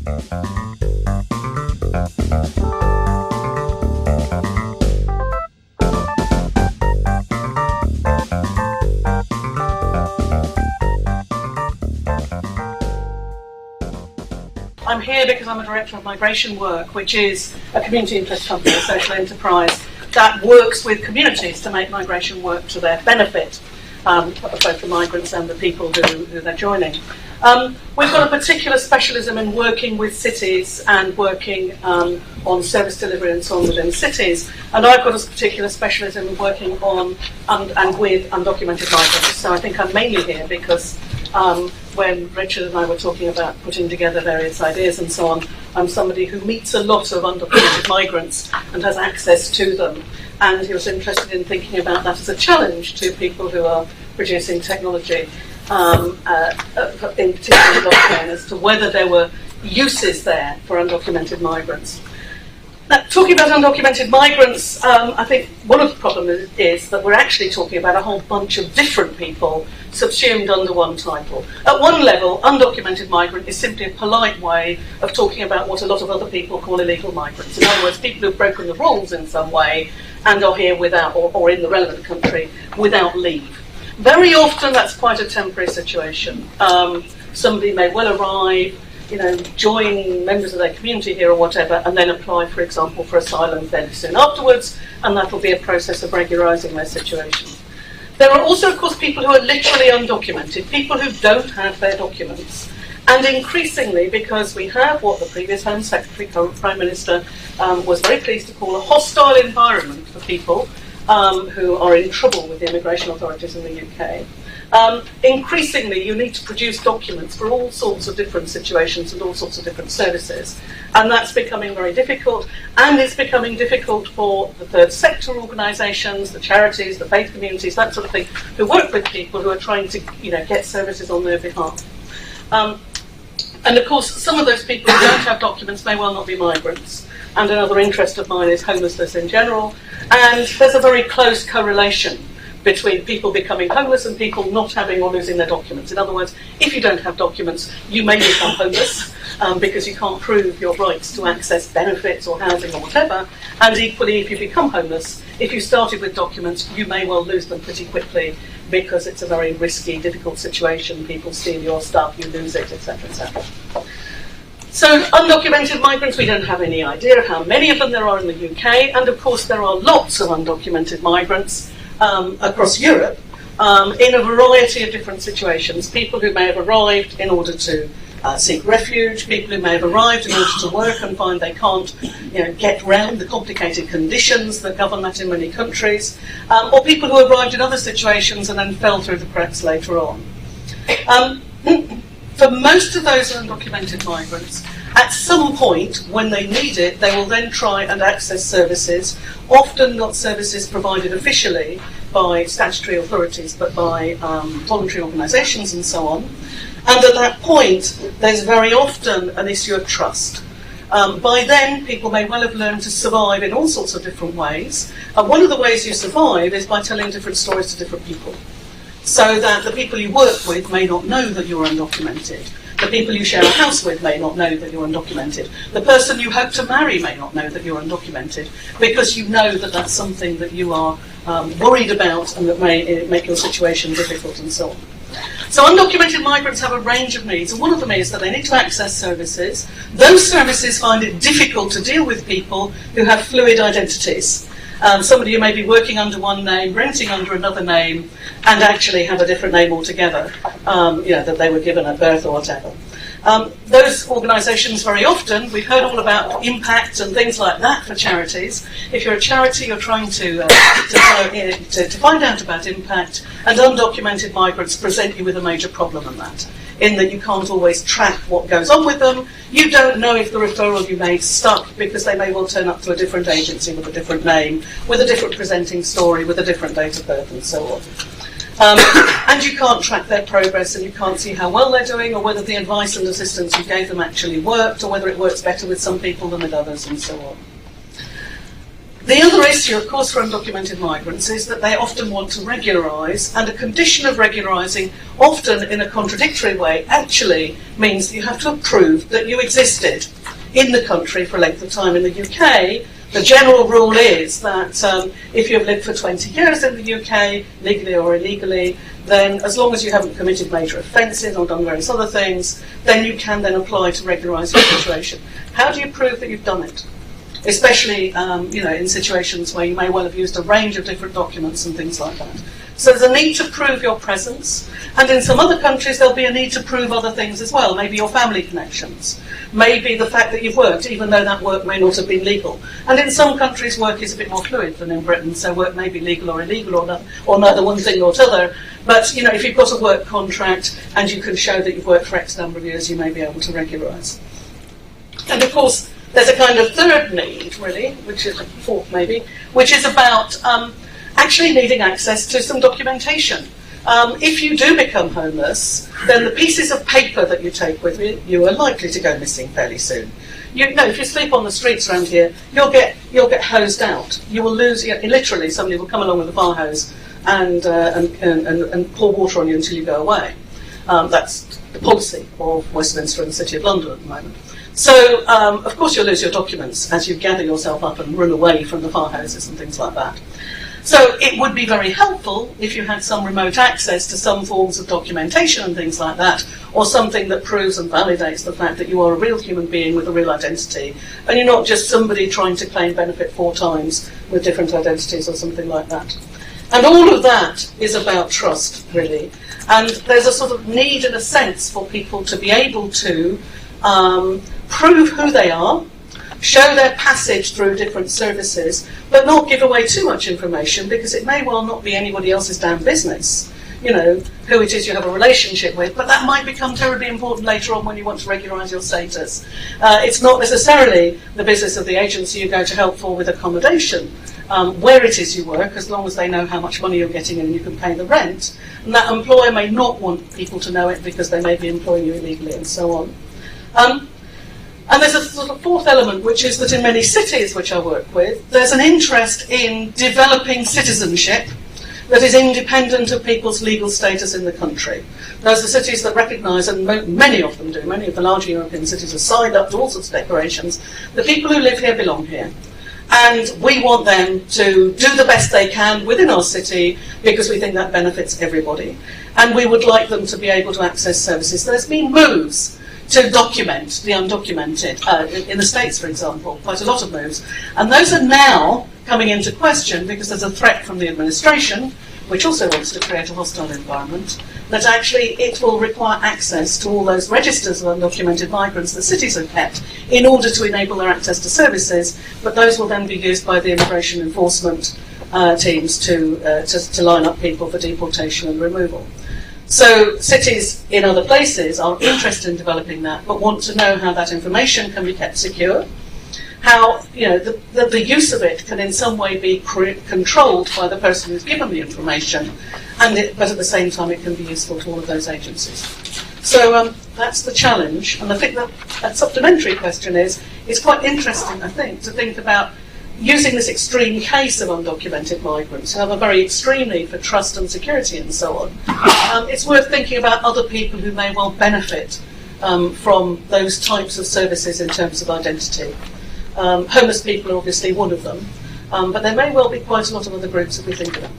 I'm here because I'm a director of MigrationWork, which is a community interest company, a social enterprise that works with communities to make migration work to their benefit, both the migrants and the people who they're joining. We've got a particular specialism in working with cities and working on service delivery and so on within cities, and I've got a particular specialism in working on and with undocumented migrants. So I think I'm mainly here because when Richard and I were talking about putting together various ideas and so on, I'm somebody who meets a lot of undocumented migrants and has access to them, and he was interested in thinking about that as a challenge to people who are producing technology, in particular blockchain, as to whether there were uses there for undocumented migrants. Now, talking about undocumented migrants, I think one of the problems is that we're actually talking about a whole bunch of different people subsumed under one title. At one level, undocumented migrant is simply a polite way of talking about what a lot of other people call illegal migrants. In other words, people who've broken the rules in some way and are here without, or in the relevant country, without leave. Very often that's quite a temporary situation. Somebody may well arrive, join members of their community here or whatever, and then apply, for example, for asylum fairly soon afterwards, and that'll be a process of regularising their situation. There are also, of course, people who are literally undocumented, people who don't have their documents. And increasingly, because we have what the previous Home Secretary, current Prime Minister, was very pleased to call a hostile environment for people who are in trouble with the immigration authorities in the UK. Increasingly, you need to produce documents for all sorts of different situations and all sorts of different services. And that's becoming very difficult. And it's becoming difficult for the third sector organisations, the charities, the faith communities, that sort of thing, who work with people who are trying to get services on their behalf. And of course, some of those people who don't have documents may well not be migrants. And another interest of mine is homelessness in general. And there's a very close correlation between people becoming homeless and people not having or losing their documents. In other words, if you don't have documents, you may become homeless because you can't prove your rights to access benefits or housing or whatever. And equally, if you become homeless, if you started with documents, you may well lose them pretty quickly because it's a very risky, difficult situation. People steal your stuff, you lose it, etc., etc. So undocumented migrants, we don't have any idea how many of them there are in the UK, and of course there are lots of undocumented migrants across Europe in a variety of different situations. People who may have arrived in order to seek refuge, people who may have arrived in order to work and find they can't get round the complicated conditions that govern that in many countries, or people who arrived in other situations and then fell through the cracks later on. For most of those undocumented migrants, at some point when they need it, they will then try and access services, often not services provided officially by statutory authorities, but by voluntary organisations and so on. And at that point, there's very often an issue of trust. By then, people may well have learned to survive in all sorts of different ways. And one of the ways you survive is by telling different stories to different people. So that the people you work with may not know that you're undocumented. The people you share a house with may not know that you're undocumented. The person you hope to marry may not know that you're undocumented, because you know that that's something that you are worried about and that may make your situation difficult and so on. So undocumented migrants have a range of needs, and one of them is that they need to access services. Those services find it difficult to deal with people who have fluid identities. Somebody who may be working under one name, renting under another name, and actually have a different name altogether, that they were given at birth or whatever. Those organisations very often, we've heard all about impact and things like that for charities. If you're a charity, you're trying to find out about impact, and undocumented migrants present you with a major problem in that, in that you can't always track what goes on with them. You don't know if the referral you made stuck because they may well turn up to a different agency with a different name, with a different presenting story, with a different date of birth and so on. And you can't track their progress, and you can't see how well they're doing, or whether the advice and assistance you gave them actually worked, or whether it works better with some people than with others, and so on. The other issue, of course, for undocumented migrants is that they often want to regularise, and a condition of regularising, often in a contradictory way, actually means that you have to prove that you existed in the country for a length of time. In the UK, the general rule is that if you have lived for 20 years in the UK, legally or illegally, then as long as you haven't committed major offences or done various other things, then you can then apply to regularise your situation. How do you prove that you've done it? Especially in situations where you may well have used a range of different documents and things like that. So there's a need to prove your presence, and in some other countries there'll be a need to prove other things as well, maybe your family connections, maybe the fact that you've worked, even though that work may not have been legal. And in some countries work is a bit more fluid than in Britain, so work may be legal or illegal or neither one thing or t'other. But if you've got a work contract and you can show that you've worked for X number of years, you may be able to regularise. And of course, there's a kind of third need, really, which is fourth maybe, which is about actually needing access to some documentation. If you do become homeless, then the pieces of paper that you take with you are likely to go missing fairly soon. If you sleep on the streets around here, you'll get hosed out. You will lose. Literally, somebody will come along with a fire hose and pour water on you until you go away. That's the policy of Westminster and the City of London at the moment. So, of course, you'll lose your documents as you gather yourself up and run away from the fire hoses and things like that. So it would be very helpful if you had some remote access to some forms of documentation and things like that, or something that proves and validates the fact that you are a real human being with a real identity, and you're not just somebody trying to claim benefit 4 times with different identities or something like that. And all of that is about trust, really. And there's a sort of need, in a sense, for people to be able to prove who they are, show their passage through different services, but not give away too much information, because it may well not be anybody else's damn business, who it is you have a relationship with, but that might become terribly important later on when you want to regularise your status. It's not necessarily the business of the agency you go to help for with accommodation, where it is you work, as long as they know how much money you're getting and you can pay the rent. And that employer may not want people to know it because they may be employing you illegally and so on. And there's a sort of fourth element, which is that in many cities which I work with, there's an interest in developing citizenship that is independent of people's legal status in the country. Those are cities that recognise, and many of them do, many of the larger European cities have signed up to all sorts of declarations, the people who live here belong here. And we want them to do the best they can within our city because we think that benefits everybody. And we would like them to be able to access services. There's been moves to document the undocumented, in the States, for example, quite a lot of moves. And those are now coming into question because there's a threat from the administration, which also wants to create a hostile environment, that actually it will require access to all those registers of undocumented migrants that cities have kept in order to enable their access to services, but those will then be used by the immigration enforcement teams to line up people for deportation and removal. So cities in other places are interested in developing that, but want to know how that information can be kept secure, how the use of it can in some way be controlled by the person who's given the information, but at the same time it can be useful to all of those agencies. So that's the challenge, and I think that supplementary question is quite interesting, I think, to think about using this extreme case of undocumented migrants who have a very extreme need for trust and security and so on. It's worth thinking about other people who may well benefit from those types of services in terms of identity. Homeless people are obviously one of them, but there may well be quite a lot of other groups that we think about.